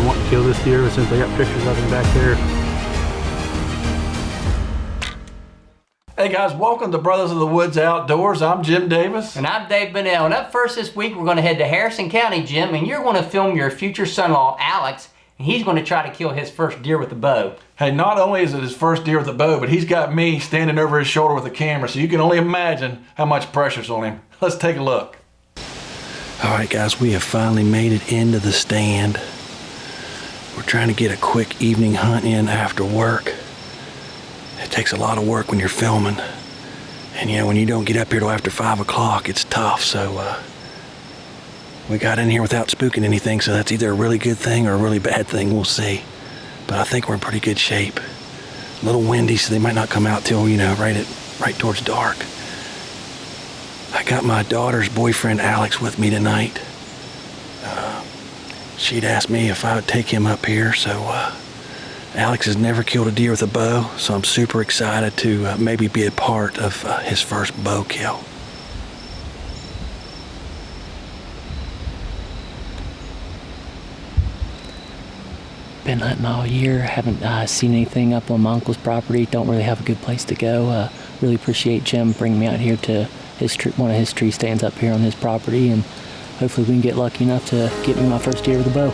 been wanting to kill this deer since I got pictures of him back there. Hey guys, welcome to Brothers of the Woods Outdoors. I'm Jim Davis. And I'm Dave Bunnell. And up first this week, we're going to head to Harrison County, Jim, and you're going to film your future son-in-law, Alex, and he's going to try to kill his first deer with a bow. Hey, not only is it his first deer with a bow, but he's got me standing over his shoulder with a camera, so you can only imagine how much pressure's on him. Let's take a look. All right, guys, we have finally made it into the stand. We're trying to get a quick evening hunt in after work. It takes a lot of work when you're filming. And you know, when you don't get up here till after 5 o'clock, it's tough. So we got in here without spooking anything, so that's either a really good thing or a really bad thing. We'll see. But I think we're in pretty good shape. A little windy, so they might not come out till, you know, right towards dark. I got my daughter's boyfriend, Alex, with me tonight. She'd asked me if I would take him up here, so Alex has never killed a deer with a bow, so I'm super excited to maybe be a part of his first bow kill. Been hunting all year, haven't seen anything up on my uncle's property, don't really have a good place to go. Really appreciate Jim bringing me out here to one of his tree stands up here on his property, and hopefully we can get lucky enough to get me my first deer with a bow.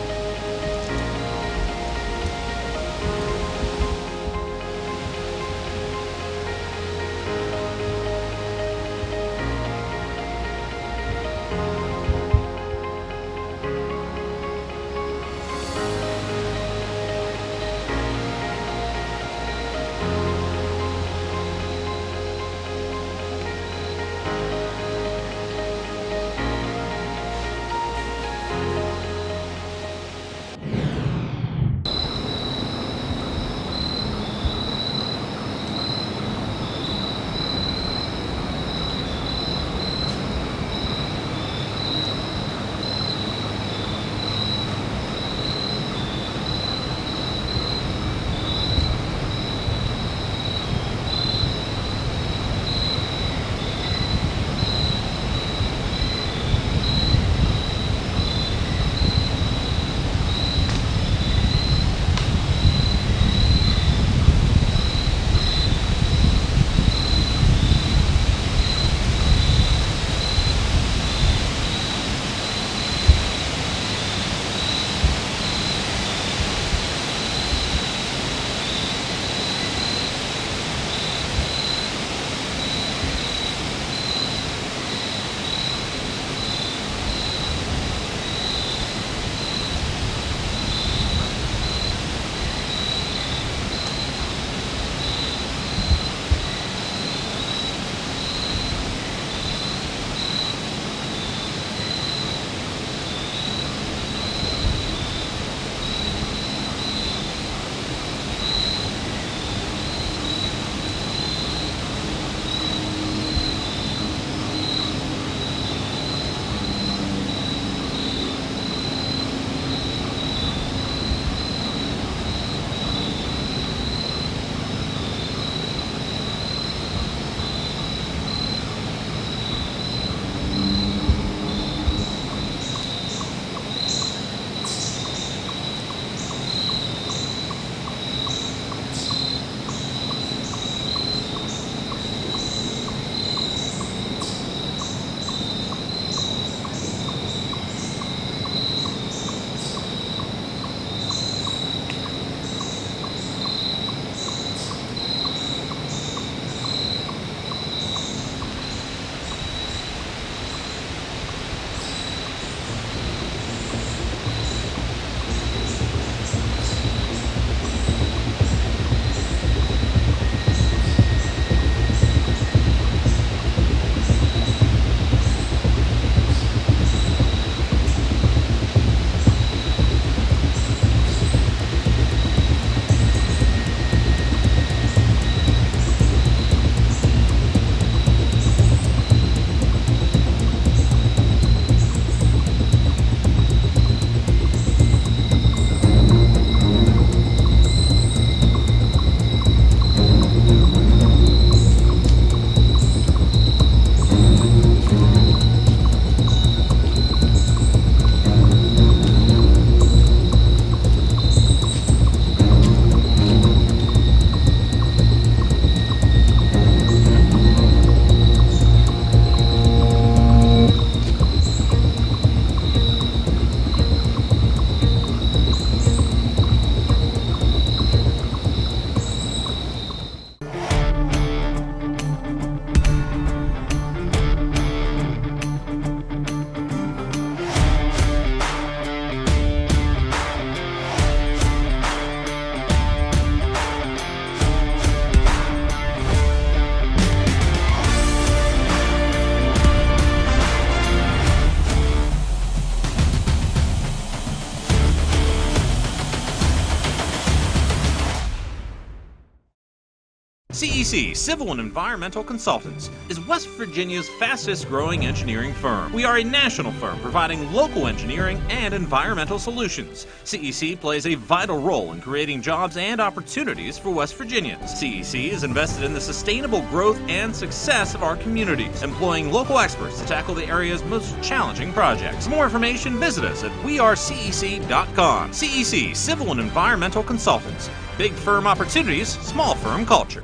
CEC, Civil and Environmental Consultants, is West Virginia's fastest growing engineering firm. We are a national firm providing local engineering and environmental solutions. CEC plays a vital role in creating jobs and opportunities for West Virginians. CEC is invested in the sustainable growth and success of our communities, employing local experts to tackle the area's most challenging projects. For more information, visit us at wearecec.com. CEC, Civil and Environmental Consultants. Big firm opportunities, small firm culture.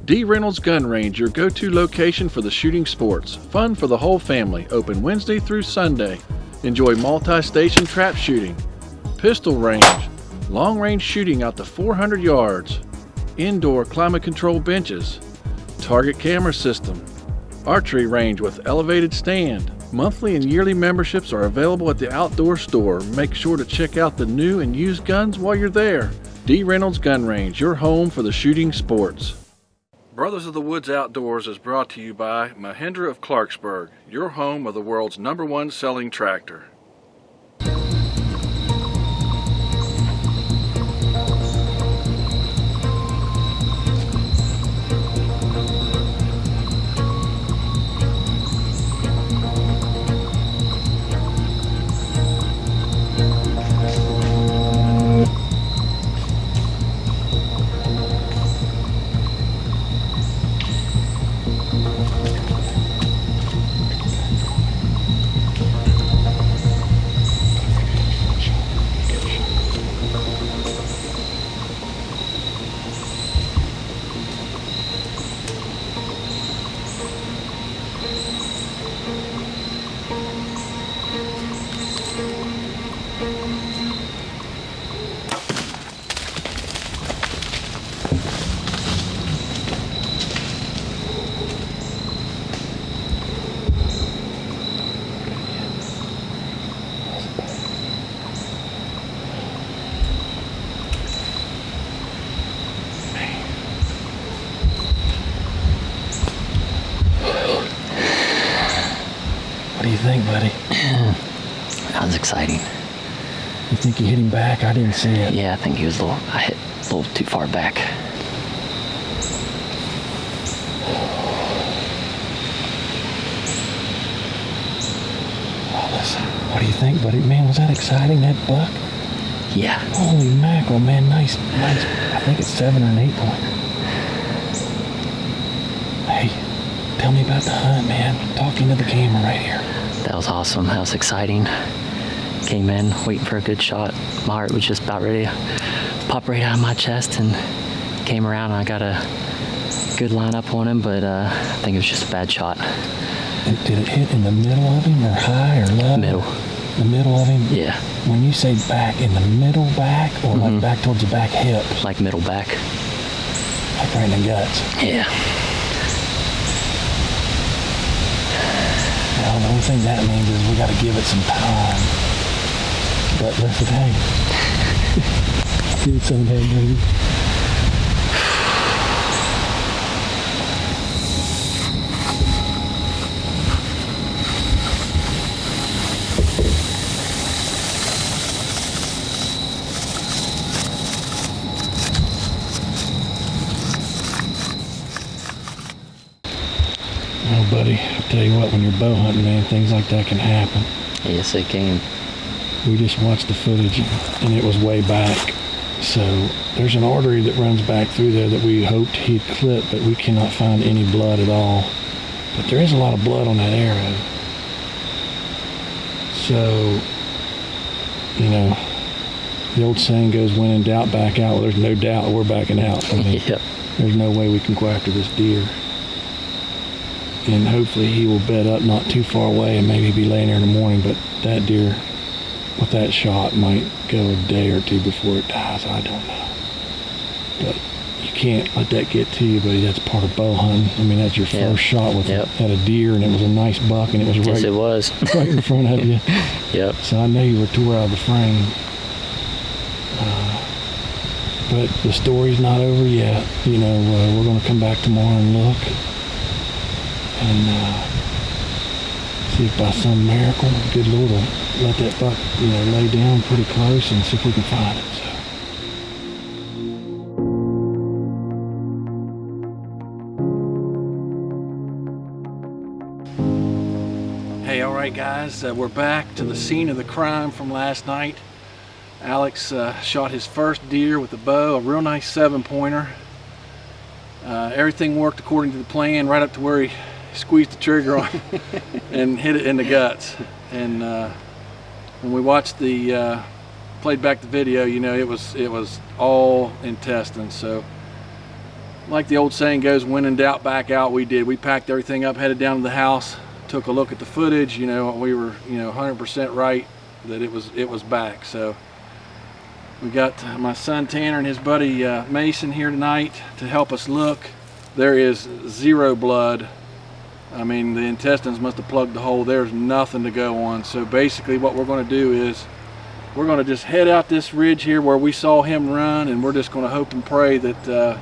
D. Reynolds Gun Range, your go-to location for the shooting sports. Fun for the whole family. Open Wednesday through Sunday. Enjoy multi-station trap shooting, pistol range, long-range shooting out to 400 yards, indoor climate-controlled benches, target camera system, archery range with elevated stand. Monthly and yearly memberships are available at the outdoor store. Make sure to check out the new and used guns while you're there. D. Reynolds Gun Range, your home for the shooting sports. Brothers of the Woods Outdoors is brought to you by Mahindra of Clarksburg, your home of the world's #1 selling tractor. What do you think, buddy? That was exciting. You think you hit him back? I didn't see it. Yeah, I think he was I hit a little too far back. Oh, listen, what do you think, buddy? Man, was that exciting, that buck? Yeah. Holy mackerel, man, nice. I think it's 7 or an 8 point. Hey, tell me about the hunt, man. Talking to the camera right here. That was awesome. That was exciting. Came in waiting for a good shot. My heart was just about ready to pop right out of my chest, and came around and I got a good lineup on him, but I think it was just a bad shot. And did it hit in the middle of him or high or low? Middle. The middle of him? Yeah. When you say back, in the middle back or like back towards the back hip? Like middle back. Like right in the guts? Yeah. Well, the only thing that means is we got to give it some time. But listen, hey. Give it some time, baby. Oh, buddy, I'll tell you what, when you're bow hunting, man, things like that can happen. Yes, it can. We just watched the footage, and it was way back. So there's an artery that runs back through there that we hoped he'd clip, but we cannot find any blood at all. But there is a lot of blood on that arrow. So, you know, the old saying goes, when in doubt, back out. Well, there's no doubt we're backing out. I mean, Yep. There's no way we can go after this deer. And hopefully he will bed up not too far away and maybe be laying there in the morning, but that deer with that shot might go a day or two before it dies. I don't know. But you can't let that get to you, buddy. That's part of bow hunting. I mean, that's your first shot with at a deer, and it was a nice buck, and it was right, Yes, it was. right in front of you. Yep. So I know you were tore out of the frame. but the story's not over yet. You know, we're going to come back tomorrow and look, and see if by some miracle, good Lord will let that buck, you know, lay down pretty close and see if we can find it. So. Hey, all right, guys, we're back to the scene of the crime from last night. Alex shot his first deer with a bow, a real nice 7-pointer. Everything worked according to the plan, right up to where he squeezed the trigger on and hit it in the guts. And when we watched played back the video, you know, it was all intestines. So, like the old saying goes, when in doubt, back out. We did. We packed everything up, headed down to the house, took a look at the footage. You know, we were 100% right that it was back. So. We got my son Tanner and his buddy Mason here tonight to help us look. There is zero blood. I mean, the intestines must have plugged the hole. There's nothing to go on. So basically what we're going to do is we're going to just head out this ridge here where we saw him run, and we're just going to hope and pray that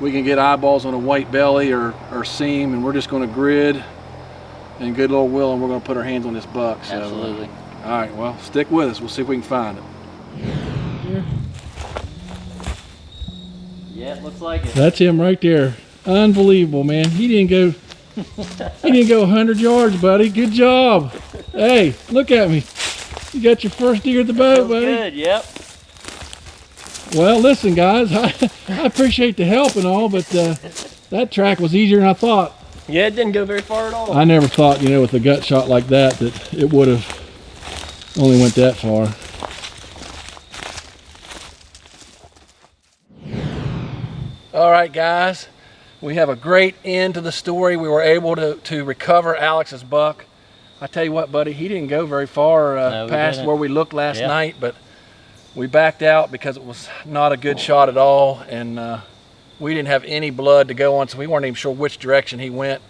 we can get eyeballs on a white belly or seam, and we're just going to grid, and good Lord willing, we're going to put our hands on this buck. So, absolutely. All right, well, stick with us. We'll see if we can find it. Yeah, it looks like it. That's him right there. Unbelievable, man. He didn't go 100 yards, buddy. Good job. Hey, look at me. You got your first deer at the bow, buddy. Good, yep. Well, listen, guys, I appreciate the help and all, but that track was easier than I thought. Yeah, it didn't go very far at all. I never thought, you know, with a gut shot like that it would have only went that far. All right, guys, we have a great end to the story. We were able to recover Alex's buck. I tell you what, buddy, he didn't go very far past where we looked last night, but we backed out because it was not a good shot at all, and we didn't have any blood to go on, so we weren't even sure which direction he went.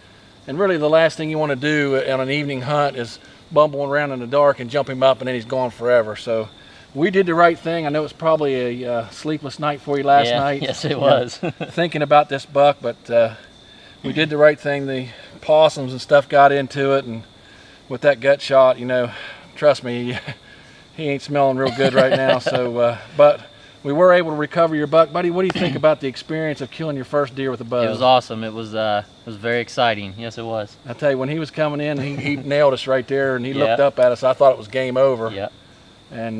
And really the last thing you want to do on an evening hunt is bumbling around in the dark and jump him up and then he's gone forever. So we did the right thing. I know it's probably a sleepless night for you last night. Yes, it was. Thinking about this buck, but we did the right thing. The possums and stuff got into it, and with that gut shot, you know, trust me, he ain't smelling real good right now. So, but we were able to recover your buck. Buddy, what do you think about the experience of killing your first deer with a bow? It was awesome. It was very exciting. Yes, it was. I tell you, when he was coming in, he nailed us right there, and he looked up at us. I thought it was game over. Yeah. And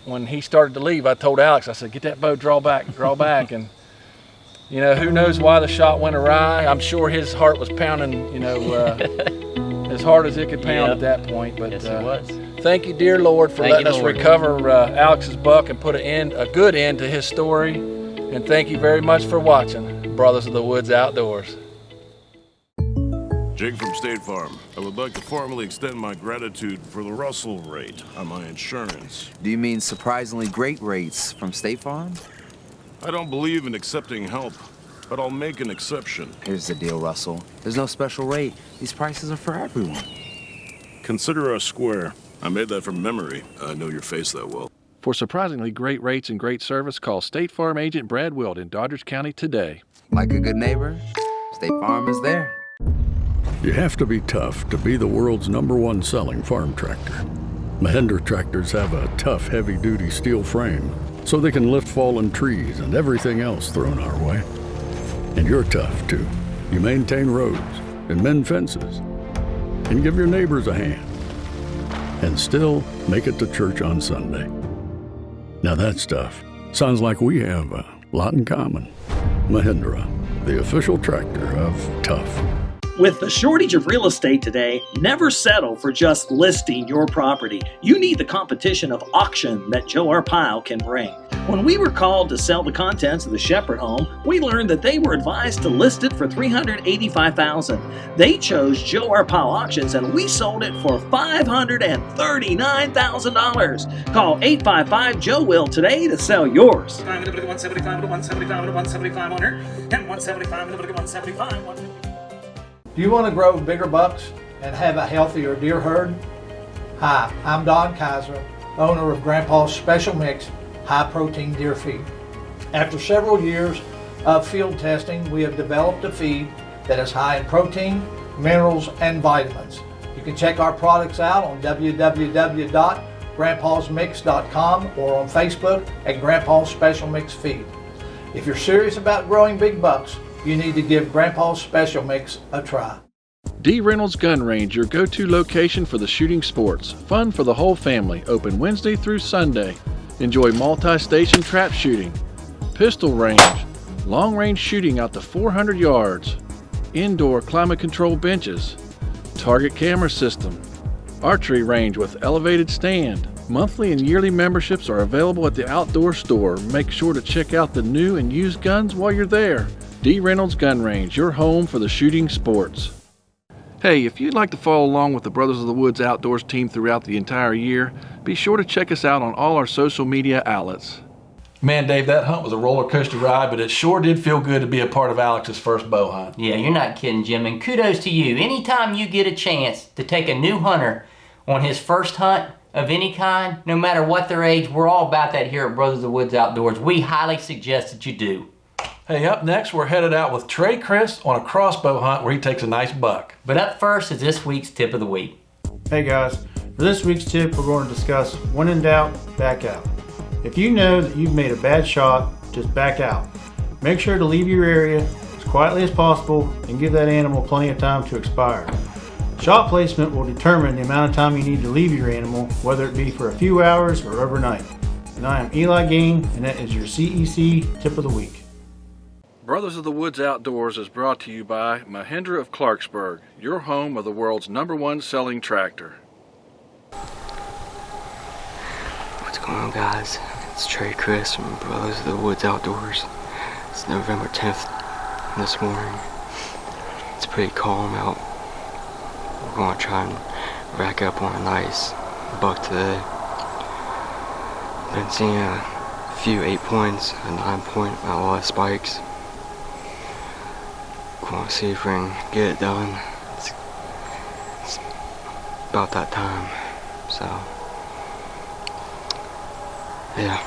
when he started to leave, I told Alex, I said, get that bow, draw back. And, you know, who knows why the shot went awry. I'm sure his heart was pounding, you know, as hard as it could pound at that point. But yes, it was. Thank you, dear Lord, for letting us recover Alex's buck and put a good end to his story. And thank you very much for watching Brothers of the Woods Outdoors. Jake from State Farm. I would like to formally extend my gratitude for the Russell rate on my insurance. Do you mean surprisingly great rates from State Farm? I don't believe in accepting help, but I'll make an exception. Here's the deal, Russell. There's no special rate. These prices are for everyone. Consider us square. I made that from memory. I know your face that well. For surprisingly great rates and great service, call State Farm agent Brad Wild in Doddridge County today. Like a good neighbor, State Farm is there. You have to be tough to be the world's #1 selling farm tractor. Mahindra tractors have a tough, heavy-duty steel frame, so they can lift fallen trees and everything else thrown our way. And you're tough, too. You maintain roads and mend fences and give your neighbors a hand and still make it to church on Sunday. Now that stuff sounds like we have a lot in common. Mahindra, the official tractor of tough. With the shortage of real estate today, never settle for just listing your property. You need the competition of auction that Joe Arpaio can bring. When we were called to sell the contents of the Shepherd home, we learned that they were advised to list it for $385,000. They chose Joe Arpaio Auctions, and we sold it for $539,000. Call 855-JOE-WILL today to sell yours. 175 to 175 to 175 on her, and 175 to 175. Do you want to grow bigger bucks and have a healthier deer herd? Hi, I'm Don Kaiser, owner of Grandpa's Special Mix High Protein Deer Feed. After several years of field testing, we have developed a feed that is high in protein, minerals, and vitamins. You can check our products out on www.grandpasmix.com or on Facebook at Grandpa's Special Mix Feed. If you're serious about growing big bucks, you need to give Grandpa's Special Mix a try. D. Reynolds Gun Range, your go-to location for the shooting sports. Fun for the whole family. Open Wednesday through Sunday. Enjoy multi-station trap shooting, pistol range, long-range shooting out to 400 yards, indoor climate-controlled benches, target camera system, archery range with elevated stand. Monthly and yearly memberships are available at the outdoor store. Make sure to check out the new and used guns while you're there. D. Reynolds Gun Range, your home for the shooting sports. Hey, if you'd like to follow along with the Brothers of the Woods Outdoors team throughout the entire year, be sure to check us out on all our social media outlets. Man, Dave, that hunt was a roller coaster ride, but it sure did feel good to be a part of Alex's first bow hunt. Yeah, you're not kidding, Jim, and kudos to you. Anytime you get a chance to take a new hunter on his first hunt of any kind, no matter what their age, we're all about that here at Brothers of the Woods Outdoors. We highly suggest that you do. Hey, up next, we're headed out with Trey Chris on a crossbow hunt where he takes a nice buck. But up first is this week's tip of the week. Hey guys, for this week's tip, we're going to discuss when in doubt, back out. If you know that you've made a bad shot, just back out. Make sure to leave your area as quietly as possible and give that animal plenty of time to expire. Shot placement will determine the amount of time you need to leave your animal, whether it be for a few hours or overnight. And I am Eli Gain, and that is your CEC tip of the week. Brothers of the Woods Outdoors is brought to you by Mahindra of Clarksburg, your home of the world's #1 selling tractor. What's going on, guys? It's Trey Chris from Brothers of the Woods Outdoors. It's November 10th this morning. It's pretty calm out. We're going to try and rack up on a nice buck today. Been seeing a few 8 points, a 9 point, a lot of spikes. Going to see if we can get it done. It's about that time, so yeah.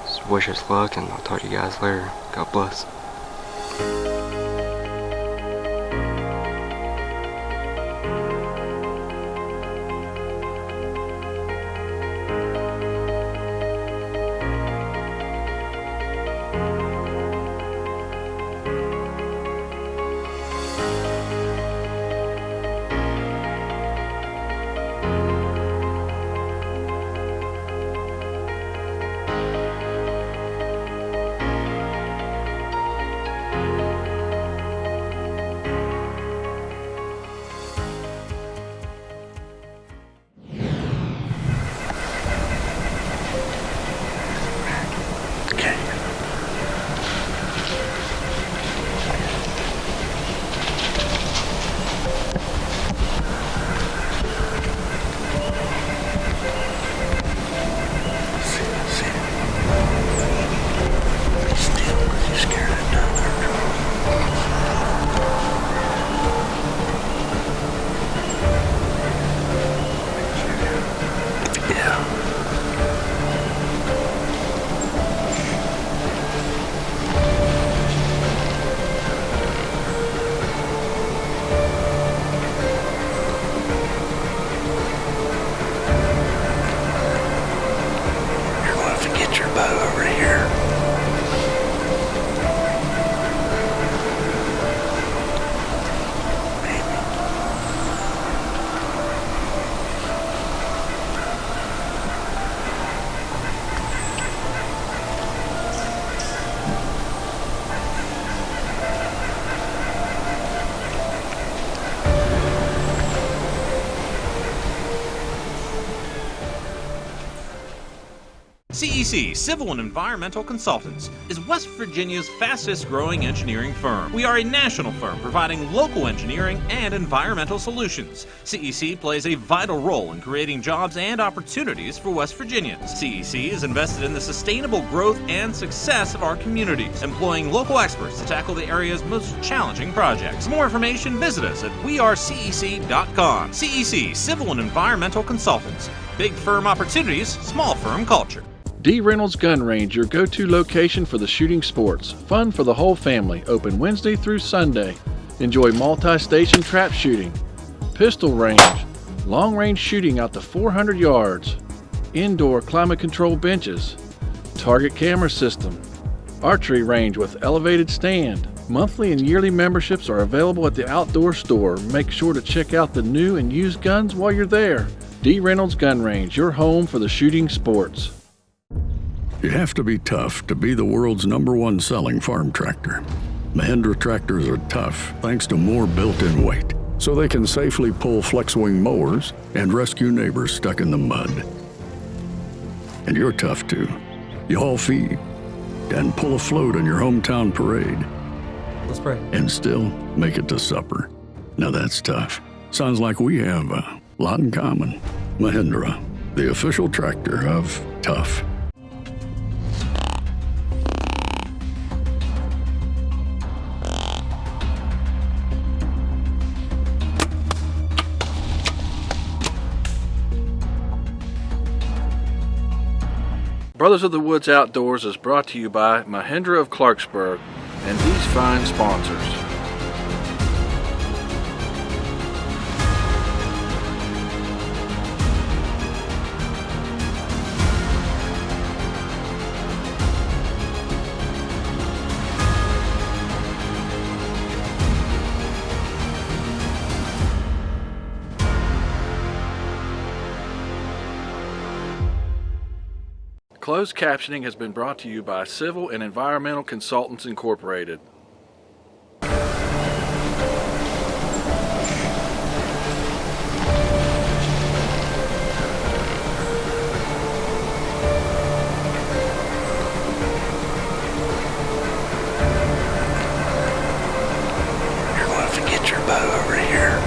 Just wish us luck, and I'll talk to you guys later. God bless. CEC, Civil and Environmental Consultants, is West Virginia's fastest growing engineering firm. We are a national firm providing local engineering and environmental solutions. CEC plays a vital role in creating jobs and opportunities for West Virginians. CEC is invested in the sustainable growth and success of our communities, employing local experts to tackle the area's most challenging projects. For more information, visit us at wearecec.com. CEC, Civil and Environmental Consultants. Big firm opportunities, small firm culture. D. Reynolds Gun Range, your go-to location for the shooting sports. Fun for the whole family. Open Wednesday through Sunday. Enjoy multi-station trap shooting, pistol range, long-range shooting out to 400 yards, indoor climate-controlled benches, target camera system, archery range with elevated stand. Monthly and yearly memberships are available at the outdoor store. Make sure to check out the new and used guns while you're there. D. Reynolds Gun Range, your home for the shooting sports. You have to be tough to be the world's #1 selling farm tractor. Mahindra tractors are tough thanks to more built-in weight, so they can safely pull flex-wing mowers and rescue neighbors stuck in the mud. And you're tough too. You haul feed and pull a float on your hometown parade. Let's pray. And still make it to supper. Now that's tough. Sounds like we have a lot in common. Mahindra, the official tractor of tough. Brothers of the Woods Outdoors is brought to you by Mahindra of Clarksburg and these fine sponsors. Closed captioning has been brought to you by Civil and Environmental Consultants Incorporated. You're going to have to get your bow over here.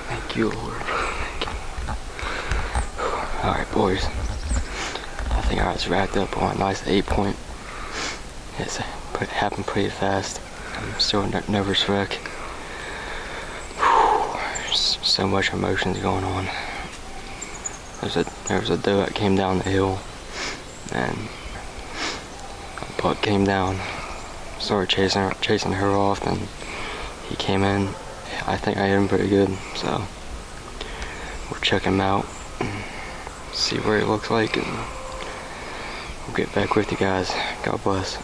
Thank you, Lord. Thank you. Alright, boys. I think I was wrapped up on a nice 8-point. It happened pretty fast. I'm still a nervous wreck. There's so much emotions going on. There was a doe that came down the hill, and a buck came down, started chasing her off, and he came in. I think I hit him pretty good, so we'll check him out, see where he looks like, and we'll get back with you guys. God bless.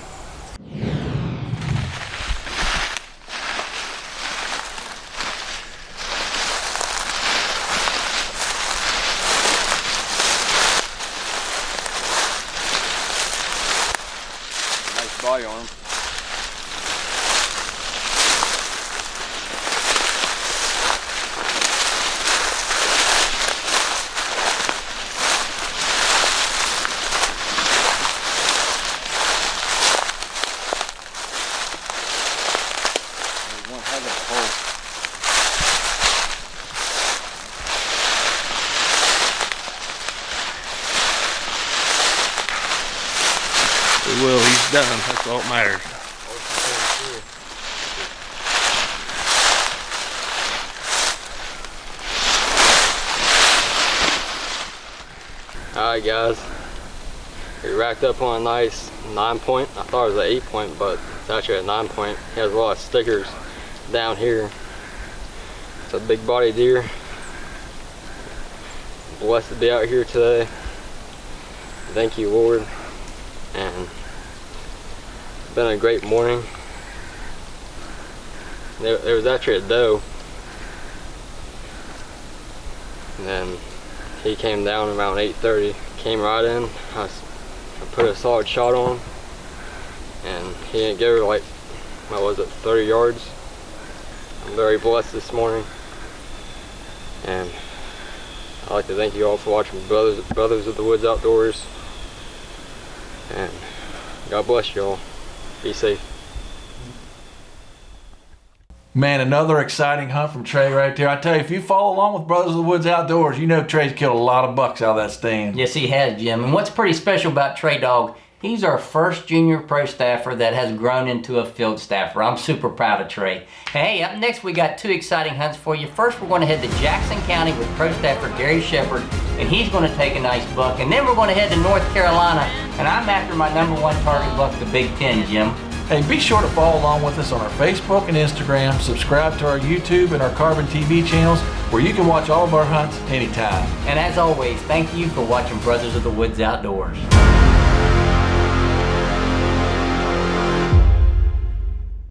Nice body on him. it's done. That's all that matters. Alright guys, we racked up on a nice 9-point. I thought it was an 8-point, but it's actually a 9-point. He has a lot of stickers down here. It's a big body deer. Blessed to be out here today. Thank you, Lord. And it's been a great morning. There was actually a doe. And then he came down around 8:30, came right in. I put a solid shot on him, and he didn't get her like, what was it, 30 yards. I'm very blessed this morning, and I'd like to thank you all for watching Brothers of the Woods Outdoors, and God bless you all. Be safe. Man, another exciting hunt from Trey right there. I tell you, if you follow along with Brothers of the Woods Outdoors, you know Trey's killed a lot of bucks out of that stand. Yes, he has, Jim. And what's pretty special about Trey Dog, he's our first junior pro staffer that has grown into a field staffer. I'm super proud of Trey. Hey, up next we got 2 exciting hunts for you. First, we're going to head to Jackson County with pro staffer Gary Shepard, and he's going to take a nice buck. And then we're going to head to North Carolina, and I'm after my #1 target buck, the Big Ten, Jim. Hey, be sure to follow along with us on our Facebook and Instagram. Subscribe to our YouTube and our Carbon TV channels, where you can watch all of our hunts anytime. And as always, thank you for watching Brothers of the Woods Outdoors.